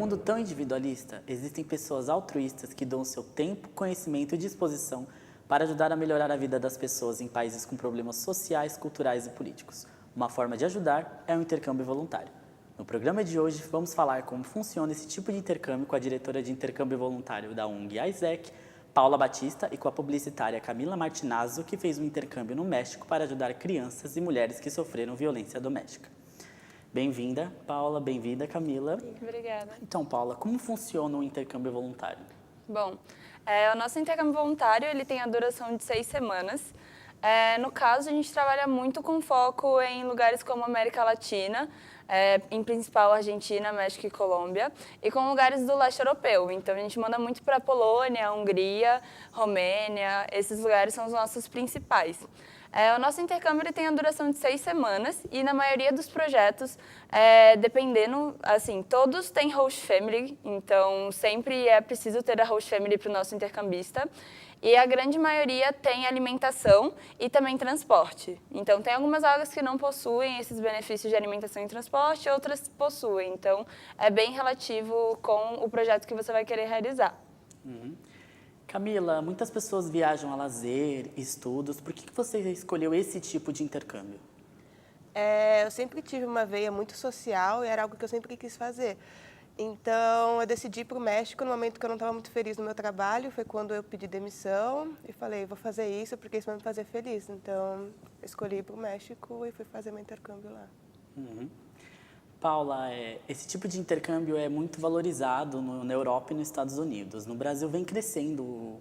mundo tão individualista, existem pessoas altruístas que dão seu tempo, conhecimento e disposição para ajudar a melhorar a vida das pessoas em países com problemas sociais, culturais e políticos. Uma forma de ajudar é o intercâmbio voluntário. No programa de hoje, vamos falar como funciona esse tipo de intercâmbio com a diretora de intercâmbio voluntário da ONG AIESEC, Paula Batista, e com a publicitária Camila Martinazzo, que fez um intercâmbio no México para ajudar crianças e mulheres que sofreram violência doméstica. Bem-vinda, Paula. Bem-vinda, Camila. Obrigada. Então, Paula, como funciona o intercâmbio voluntário? Bom, o nosso intercâmbio voluntário ele tem a duração de 6 semanas. No caso, a gente trabalha muito com foco em lugares como América Latina, em principal Argentina, México e Colômbia, e com lugares do leste europeu. Então, a gente manda muito para Polônia, Hungria, Romênia, esses lugares são os nossos principais. O nosso intercâmbio ele tem a duração de 6 semanas e na maioria dos projetos, dependendo, assim, todos têm host family, então sempre é preciso ter a host family para o nosso intercambista. E a grande maioria tem alimentação e também transporte. Então, tem algumas vagas que não possuem esses benefícios de alimentação e transporte, outras possuem. Então, é bem relativo com o projeto que você vai querer realizar. Uhum. Camila, muitas pessoas viajam a lazer, estudos. Por que você escolheu esse tipo de intercâmbio? Eu sempre tive uma veia muito social e era algo que eu sempre quis fazer. Então, eu decidi ir para o México no momento que eu não estava muito feliz no meu trabalho. Foi quando eu pedi demissão e falei, vou fazer isso porque isso vai me fazer feliz. Então, eu escolhi ir para o México e fui fazer meu intercâmbio lá. Uhum. Paula, esse tipo de intercâmbio é muito valorizado na Europa e nos Estados Unidos. No Brasil vem crescendo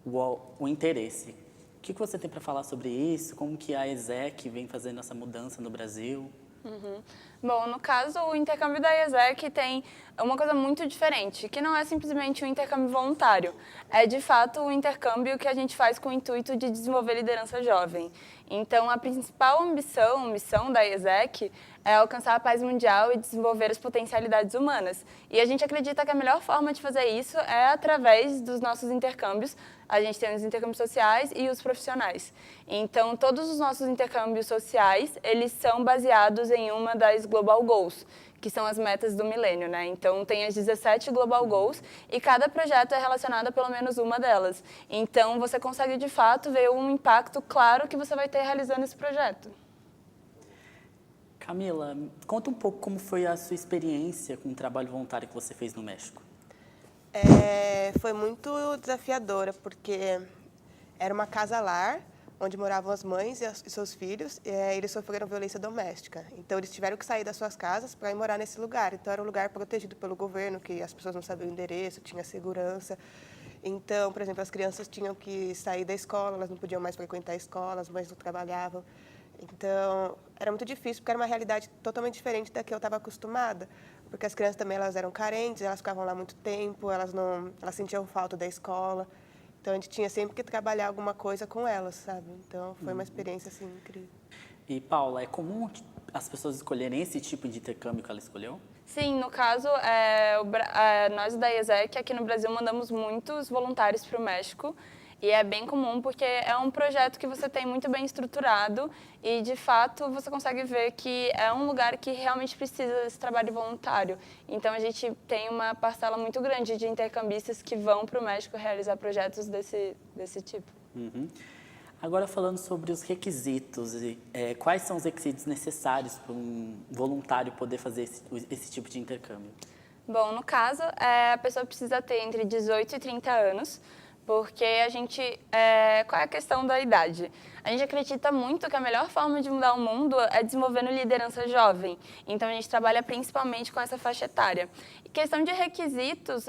o interesse. O que você tem para falar sobre isso? Como que a AIESEC vem fazendo essa mudança no Brasil? Uhum. Bom, no caso, o intercâmbio da AIESEC tem uma coisa muito diferente, que não é simplesmente um intercâmbio voluntário. É, de fato, um intercâmbio que a gente faz com o intuito de desenvolver liderança jovem. Então, a principal missão da AIESEC é alcançar a paz mundial e desenvolver as potencialidades humanas. E a gente acredita que a melhor forma de fazer isso é através dos nossos intercâmbios. A gente tem os intercâmbios sociais e os profissionais. Então, todos os nossos intercâmbios sociais, eles são baseados em uma das Global Goals, que são as metas do milênio, né? Então, tem as 17 Global Goals e cada projeto é relacionado a pelo menos uma delas. Então, você consegue, de fato, ver um impacto claro que você vai ter realizando esse projeto. Camila, conta um pouco como foi a sua experiência com o trabalho voluntário que você fez no México. Foi muito desafiadora, porque era uma casa-lar, onde moravam as mães e seus filhos, e eles sofreram violência doméstica. Então, eles tiveram que sair das suas casas para ir morar nesse lugar. Então, era um lugar protegido pelo governo, que as pessoas não sabiam o endereço, tinha segurança. Então, por exemplo, as crianças tinham que sair da escola, elas não podiam mais frequentar a escola, as mães não trabalhavam. Então, era muito difícil, porque era uma realidade totalmente diferente da que eu estava acostumada. Porque as crianças também elas eram carentes, elas ficavam lá muito tempo, elas sentiam falta da escola. Então, a gente tinha sempre que trabalhar alguma coisa com elas, sabe? Então, foi uma experiência, assim, incrível. E, Paula, é comum as pessoas escolherem esse tipo de intercâmbio que ela escolheu? Sim, no caso, nós da AIESEC aqui no Brasil mandamos muitos voluntários para o México. E é bem comum porque é um projeto que você tem muito bem estruturado e, de fato, você consegue ver que é um lugar que realmente precisa desse trabalho voluntário. Então, a gente tem uma parcela muito grande de intercambistas que vão para o México realizar projetos desse tipo. Uhum. Agora, falando sobre os requisitos, quais são os requisitos necessários para um voluntário poder fazer esse tipo de intercâmbio? Bom, no caso, a pessoa precisa ter entre 18 e 30 anos, porque qual é a questão da idade? A gente acredita muito que a melhor forma de mudar o mundo é desenvolvendo liderança jovem. Então, a gente trabalha principalmente com essa faixa etária. E questão de requisitos,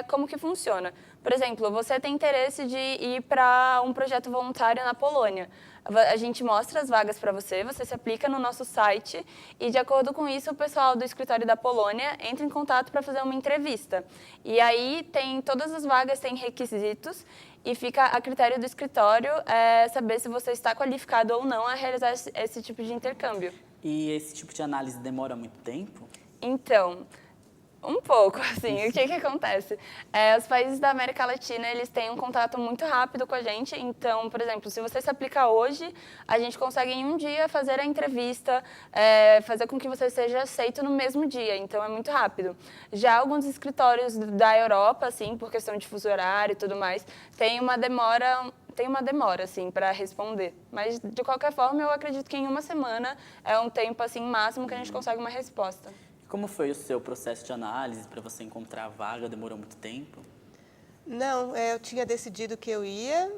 como que funciona? Por exemplo, você tem interesse de ir para um projeto voluntário na Polônia. A gente mostra as vagas para você, você se aplica no nosso site e, de acordo com isso, o pessoal do escritório da Polônia entra em contato para fazer uma entrevista. E aí, todas as vagas têm requisitos e fica a critério do escritório saber se você está qualificado ou não a realizar esse tipo de intercâmbio. E esse tipo de análise demora muito tempo? Então, Um pouco, assim, o que acontece? Os países da América Latina, eles têm um contato muito rápido com a gente, então, por exemplo, se você se aplicar hoje, a gente consegue em um dia fazer a entrevista, fazer com que você seja aceito no mesmo dia, então é muito rápido. Já alguns escritórios da Europa, assim, por questão de fuso horário e tudo mais, tem uma demora, assim, para responder. Mas, de qualquer forma, eu acredito que em uma semana é um tempo, assim, máximo que a gente consegue uma resposta. Como foi o seu processo de análise para você encontrar a vaga? Demorou muito tempo? Não, eu tinha decidido que eu ia.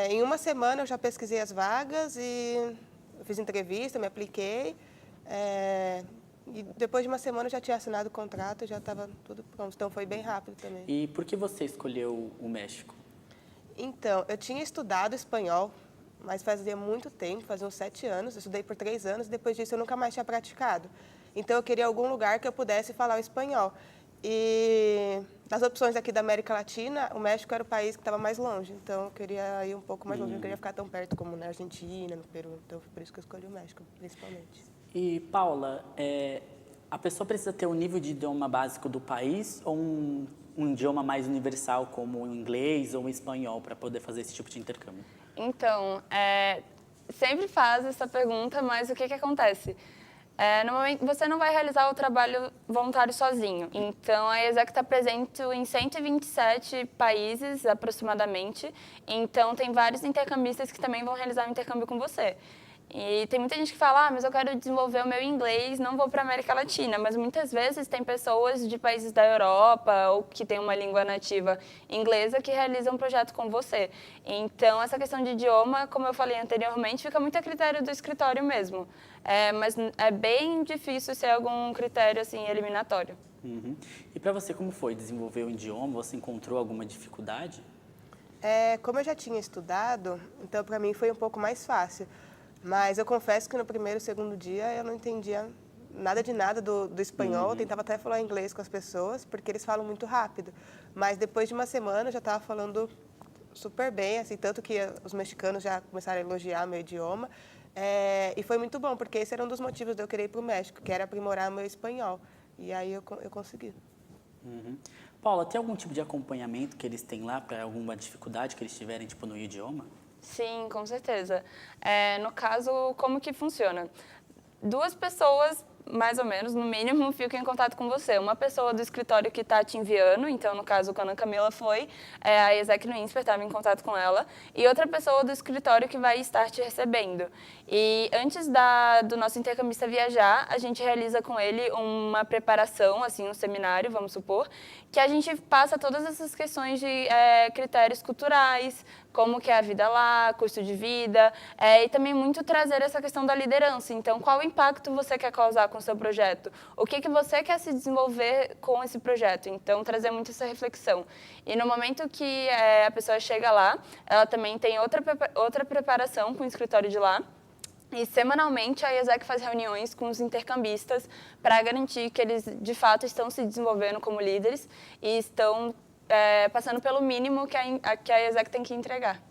Em uma semana eu já pesquisei as vagas e fiz entrevista, me apliquei. E depois de uma semana eu já tinha assinado o contrato, já estava tudo pronto. Então foi bem rápido também. E por que você escolheu o México? Então, eu tinha estudado espanhol, mas fazia muito tempo, fazia uns 7 anos. Eu estudei por 3 anos, depois disso eu nunca mais tinha praticado. Então, eu queria algum lugar que eu pudesse falar o espanhol. E das opções aqui da América Latina, o México era o país que estava mais longe. Então, eu queria ir um pouco mais longe, não queria ficar tão perto como na Argentina, no Peru. Então, foi por isso que eu escolhi o México, principalmente. E, Paula, a pessoa precisa ter um nível de idioma básico do país ou um idioma mais universal, como o inglês ou o espanhol, para poder fazer esse tipo de intercâmbio? Então, sempre faz essa pergunta, mas o que acontece? No momento, você não vai realizar o trabalho voluntário sozinho. Então, a ESEC está presente em 127 países, aproximadamente. Então, tem vários intercambistas que também vão realizar o intercâmbio com você. E tem muita gente que fala, mas eu quero desenvolver o meu inglês, não vou para a América Latina. Mas muitas vezes tem pessoas de países da Europa ou que têm uma língua nativa inglesa que realizam um projeto com você. Então, essa questão de idioma, como eu falei anteriormente, fica muito a critério do escritório mesmo. Mas é bem difícil ser algum critério assim, eliminatório. Uhum. E para você, como foi desenvolver o idioma? Você encontrou alguma dificuldade? Como eu já tinha estudado, então para mim foi um pouco mais fácil. Mas eu confesso que no primeiro e segundo dia eu não entendia nada de nada do espanhol. Tentava até falar inglês com as pessoas, porque eles falam muito rápido. Mas depois de uma semana eu já estava falando super bem, assim, tanto que os mexicanos já começaram a elogiar meu idioma. E foi muito bom, porque esse era um dos motivos de eu querer ir para o México, que era aprimorar meu espanhol. E aí eu consegui. Uhum. Paula, tem algum tipo de acompanhamento que eles têm lá para alguma dificuldade que eles tiverem, tipo, no idioma? Sim, com certeza. No caso, como que funciona? 2 pessoas, mais ou menos, no mínimo, ficam em contato com você. Uma pessoa do escritório que está te enviando, então, no caso, quando a Camila foi, a ESEC no INSPER estava em contato com ela, e outra pessoa do escritório que vai estar te recebendo. E antes do nosso intercambista viajar, a gente realiza com ele uma preparação, assim, um seminário, vamos supor, que a gente passa todas essas questões de critérios culturais, como que é a vida lá, custo de vida, e também muito trazer essa questão da liderança. Então, qual o impacto você quer causar com o seu projeto? O que você quer se desenvolver com esse projeto? Então, trazer muito essa reflexão. E no momento que a pessoa chega lá, ela também tem outra preparação com o escritório de lá. E, semanalmente, a ESEC faz reuniões com os intercambistas para garantir que eles, de fato, estão se desenvolvendo como líderes e estão passando pelo mínimo que a ESEC tem que entregar.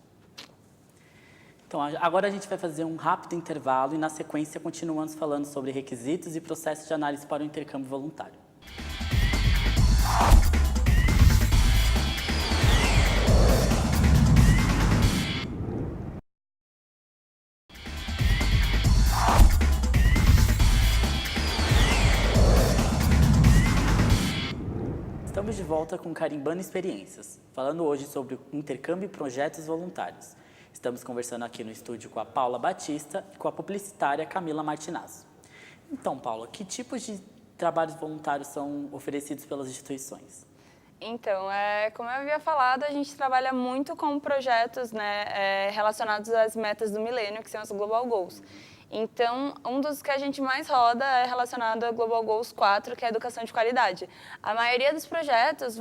Então, agora a gente vai fazer um rápido intervalo e, na sequência, continuamos falando sobre requisitos e processos de análise para o intercâmbio voluntário. Estamos de volta com Carimbando Experiências, falando hoje sobre o intercâmbio e projetos voluntários. Estamos conversando aqui no estúdio com a Paula Batista e com a publicitária Camila Martinazzo. Então, Paula, que tipos de trabalhos voluntários são oferecidos pelas instituições? Então, como eu havia falado, a gente trabalha muito com projetos, né, relacionados às metas do milênio, que são as Global Goals. Então, um dos que a gente mais roda é relacionado a Global Goals 4, que é a educação de qualidade. A maioria dos projetos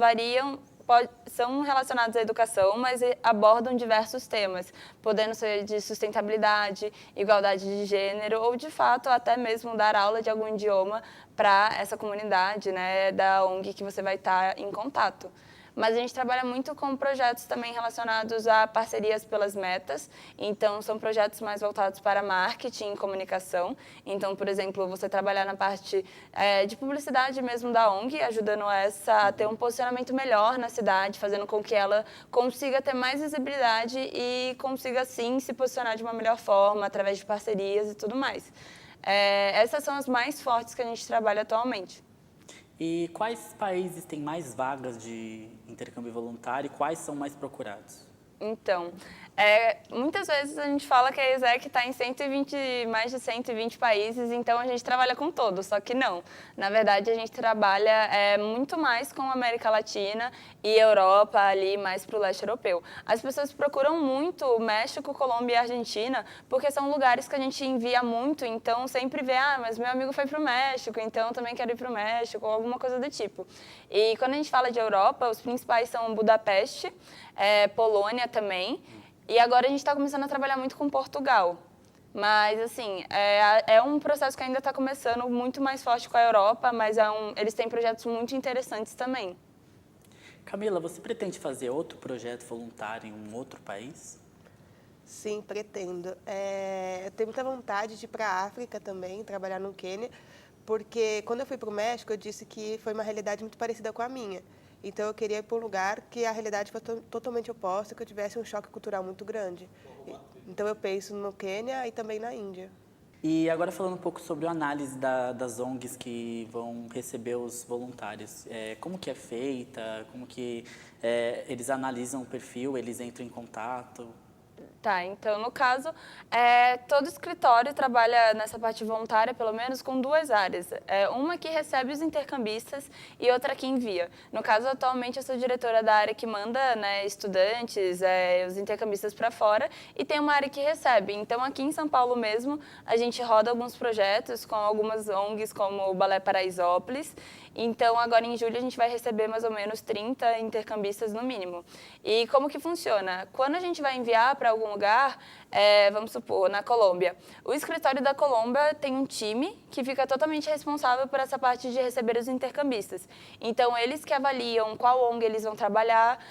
são relacionados à educação, mas abordam diversos temas, podendo ser de sustentabilidade, igualdade de gênero, ou, de fato, até mesmo dar aula de algum idioma para essa comunidade, né, da ONG que você vai estar em contato. mas a gente trabalha muito com projetos também relacionados a parcerias pelas metas. Então, são projetos mais voltados para marketing e comunicação. Então, por exemplo, você trabalhar na parte de publicidade mesmo da ONG, ajudando essa a ter um posicionamento melhor na cidade, fazendo com que ela consiga ter mais visibilidade e consiga, sim, se posicionar de uma melhor forma, através de parcerias e tudo mais. Essas são as mais fortes que a gente trabalha atualmente. E quais países têm mais vagas de intercâmbio voluntário e quais são mais procurados? Então, muitas vezes a gente fala que a ESEC está em mais de 120 países, então a gente trabalha com todos, só que não. Na verdade, a gente trabalha muito mais com a América Latina e Europa, ali mais para o leste europeu. As pessoas procuram muito o México, Colômbia e Argentina, porque são lugares que a gente envia muito, então sempre vê, mas meu amigo foi para o México, então eu também quero ir para o México, ou alguma coisa do tipo. E quando a gente fala de Europa, os principais são Budapeste, Polônia também, e agora a gente está começando a trabalhar muito com Portugal. Mas, assim, é um processo que ainda está começando muito mais forte com a Europa, mas eles têm projetos muito interessantes também. Camila, você pretende fazer outro projeto voluntário em um outro país? Sim, pretendo. Eu tenho muita vontade de ir para a África também, trabalhar no Quênia, porque quando eu fui para o México, eu disse que foi uma realidade muito parecida com a minha. Então, eu queria ir para um lugar que a realidade fosse totalmente oposta, que eu tivesse um choque cultural muito grande. Então, eu penso no Quênia e também na Índia. E agora falando um pouco sobre a análise das ONGs que vão receber os voluntários. Como que é feita? Como que eles analisam o perfil? Eles entram em contato? Tá, então, no caso, todo escritório trabalha nessa parte voluntária, pelo menos, com duas áreas. Uma que recebe os intercambistas e outra que envia. No caso, atualmente, eu sou diretora da área que manda, né, estudantes, os intercambistas para fora, e tem uma área que recebe. Então, aqui em São Paulo mesmo, a gente roda alguns projetos com algumas ONGs, como o Balé Paraisópolis. Então, agora em julho, a gente vai receber mais ou menos 30 intercambistas no mínimo. E como que funciona? Quando a gente vai enviar para algum lugar, vamos supor, na Colômbia, o escritório da Colômbia tem um time que fica totalmente responsável por essa parte de receber os intercambistas. Então, eles que avaliam qual ONG eles vão trabalhar,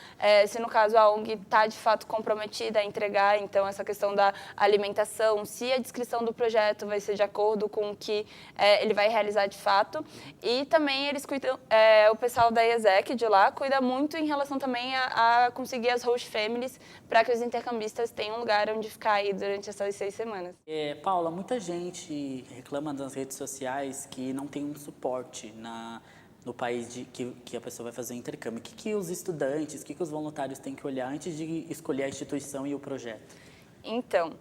se no caso a ONG está de fato comprometida a entregar, então essa questão da alimentação, se a descrição do projeto vai ser de acordo com o que ele vai realizar de fato. E também eles cuidam, o pessoal da ESEC de lá cuida muito em relação também a conseguir as host families para que os intercambistas tenham um lugar onde ficar aí durante essas 6 semanas. Paula, muita gente reclama nas redes sociais que não tem um suporte no país que a pessoa vai fazer o intercâmbio. O que os estudantes, o que os voluntários têm que olhar antes de escolher a instituição e o projeto? Então,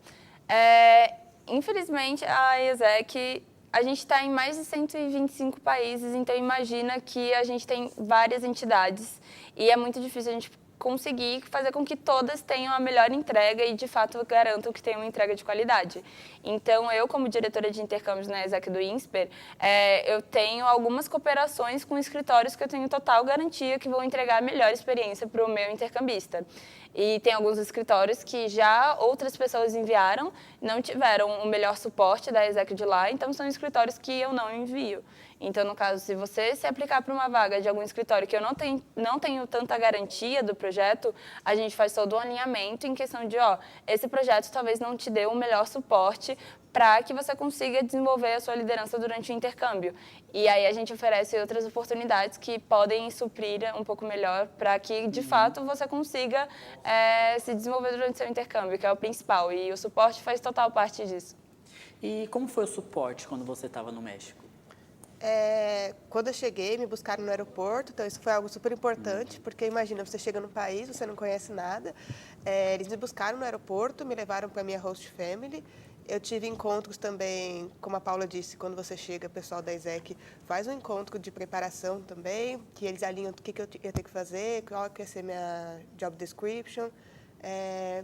infelizmente, a ESEC, a gente está em mais de 125 países, então imagina que a gente tem várias entidades e é muito difícil a gente conseguir fazer com que todas tenham a melhor entrega e, de fato, garantam que tenham uma entrega de qualidade. Então, eu, como diretora de intercâmbios na ESEC do INSPER, eu tenho algumas cooperações com escritórios que eu tenho total garantia que vão entregar a melhor experiência para o meu intercambista. E tem alguns escritórios que já outras pessoas enviaram, não tiveram o melhor suporte da ESEC de lá, então são escritórios que eu não envio. Então, no caso, se você se aplicar para uma vaga de algum escritório que eu não tenho tanta garantia do projeto, a gente faz todo o alinhamento em questão de, esse projeto talvez não te dê o melhor suporte para que você consiga desenvolver a sua liderança durante o intercâmbio. E aí a gente oferece outras oportunidades que podem suprir um pouco melhor para que, de fato, você consiga se desenvolver durante o seu intercâmbio, que é o principal. E o suporte faz total parte disso. E como foi o suporte quando você estava no México? Quando eu cheguei, me buscaram no aeroporto, então isso foi algo super importante, porque imagina, você chega num país, você não conhece nada, eles me buscaram no aeroporto, me levaram para a minha host family. Eu tive encontros também, como a Paula disse, quando você chega, o pessoal da ESEC faz um encontro de preparação também, que eles alinham o que eu ia ter que fazer, qual que ia ser minha job description.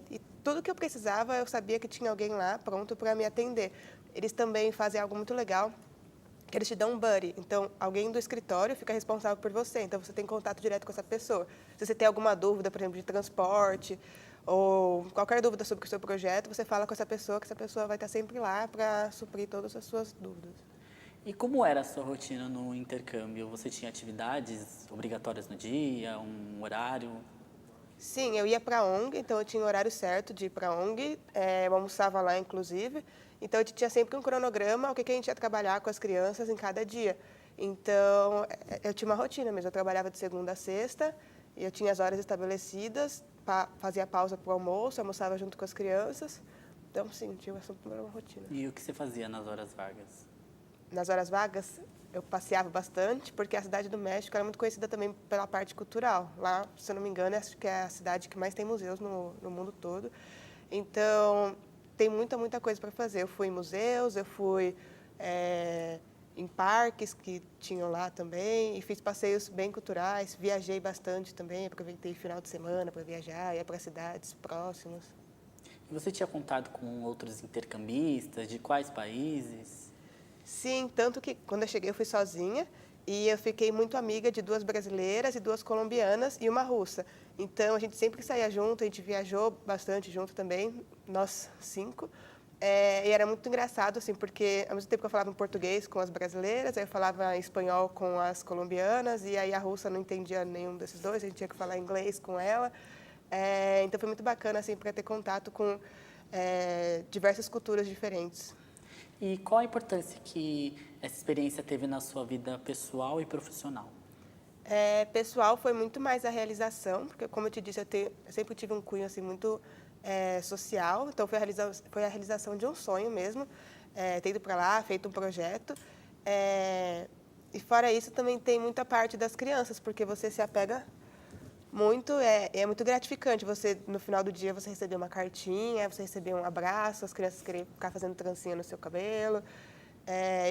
E tudo que eu precisava, eu sabia que tinha alguém lá pronto para me atender. Eles também fazem algo muito legal, que eles te dão um buddy. Então, alguém do escritório fica responsável por você. Então, você tem contato direto com essa pessoa. Se você tem alguma dúvida, por exemplo, de transporte, ou qualquer dúvida sobre o seu projeto, você fala com essa pessoa, que essa pessoa vai estar sempre lá para suprir todas as suas dúvidas. E como era a sua rotina no intercâmbio? Você tinha atividades obrigatórias no dia, um horário? Sim, eu ia para a ONG, então eu tinha o horário certo de ir para a ONG, eu almoçava lá, inclusive. Então, eu tinha sempre um cronograma, o que a gente ia trabalhar com as crianças em cada dia. Então, eu tinha uma rotina mesmo, eu trabalhava de segunda a sexta, e eu tinha as horas estabelecidas, fazia pausa para o almoço, almoçava junto com as crianças. Então, sim, tinha uma rotina. E o que você fazia nas horas vagas? Nas horas vagas, eu passeava bastante, porque a cidade do México era muito conhecida também pela parte cultural. Lá, se eu não me engano, acho que é a cidade que mais tem museus no mundo todo. Então, tem muita coisa para fazer. Eu fui em museus, eu fui em parques que tinham lá também, e fiz passeios bem culturais, viajei bastante também, aproveitei final de semana para viajar, ia para cidades próximas. E você tinha contato com outros intercambistas? De quais países? Sim, tanto que quando eu cheguei eu fui sozinha e eu fiquei muito amiga de 2 brasileiras e 2 colombianas e uma russa. Então a gente sempre saía junto, a gente viajou bastante junto também, nós 5. E era muito engraçado, assim, porque ao mesmo tempo que eu falava em português com as brasileiras, aí eu falava espanhol com as colombianas, e aí a russa não entendia nenhum desses dois, a gente tinha que falar inglês com ela. Então foi muito bacana, assim, para ter contato com diversas culturas diferentes. E qual a importância que essa experiência teve na sua vida pessoal e profissional? Pessoal, foi muito mais a realização, porque, como eu te disse, eu sempre tive um cunho assim, muito social, então foi a realização de um sonho mesmo, ter ido para lá, feito um projeto. E fora isso, também tem muita parte das crianças, porque você se apega muito, é muito gratificante. Você, no final do dia, você receber uma cartinha, você receber um abraço, as crianças querem ficar fazendo trancinha no seu cabelo.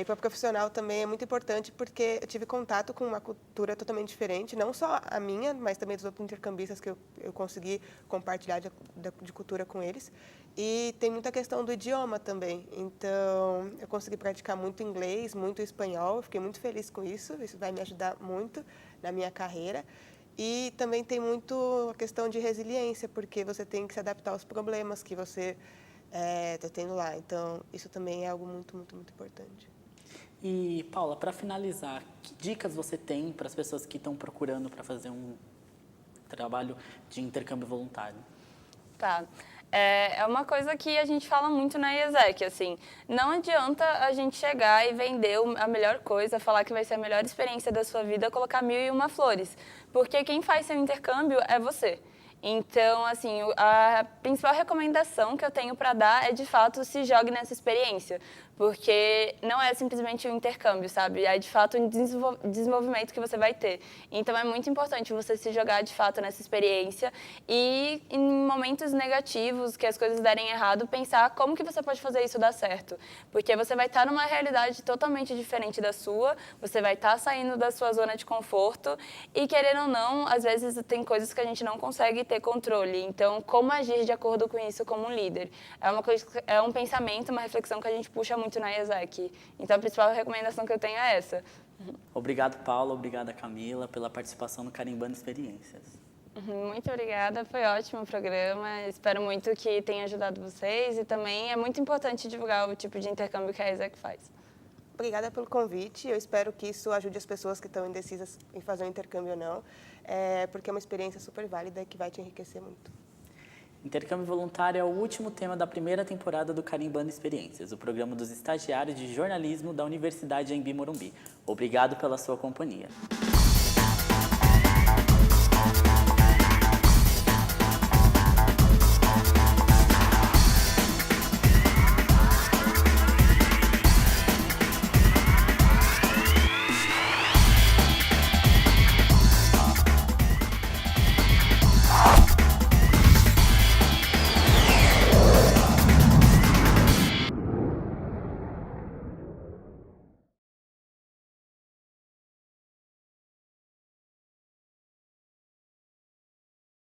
E para o profissional também é muito importante, porque eu tive contato com uma cultura totalmente diferente, não só a minha, mas também dos outros intercambistas que eu consegui compartilhar de cultura com eles. E tem muita questão do idioma também. Então, eu consegui praticar muito inglês, muito espanhol. Eu fiquei muito feliz com isso. Isso vai me ajudar muito na minha carreira. E também tem muito a questão de resiliência, porque você tem que se adaptar aos problemas que você está tendo lá. Então, isso também é algo muito importante. E, Paula, para finalizar, que dicas você tem para as pessoas que estão procurando para fazer um trabalho de intercâmbio voluntário? Tá. É uma coisa que a gente fala muito na IESEC, assim, não adianta a gente chegar e vender a melhor coisa, falar que vai ser a melhor experiência da sua vida, colocar 1.001 flores, porque quem faz seu intercâmbio é você. Então, assim, a principal recomendação que eu tenho para dar é, de fato, se jogue nessa experiência, porque não é simplesmente um intercâmbio, sabe? É, de fato, um desenvolvimento que você vai ter. Então, é muito importante você se jogar, de fato, nessa experiência e, em momentos negativos, que as coisas derem errado, pensar como que você pode fazer isso dar certo. Porque você vai estar numa realidade totalmente diferente da sua, você vai estar saindo da sua zona de conforto e, querendo ou não, às vezes tem coisas que a gente não consegue ter controle. Então, como agir de acordo com isso como um líder? É um pensamento, uma reflexão que a gente puxa muito na IESEC. Então, a principal recomendação que eu tenho é essa. Obrigado, Paula. Obrigada, Camila, pela participação no Carimbando Experiências. Muito obrigada, foi ótimo o programa. Espero muito que tenha ajudado vocês e também é muito importante divulgar o tipo de intercâmbio que a IESEC faz. Obrigada pelo convite. Eu espero que isso ajude as pessoas que estão indecisas em fazer um intercâmbio ou não, porque é uma experiência super válida que vai te enriquecer muito. Intercâmbio voluntário é o último tema da primeira temporada do Carimbando Experiências, o programa dos estagiários de jornalismo da Universidade Anhembi Morumbi. Obrigado pela sua companhia.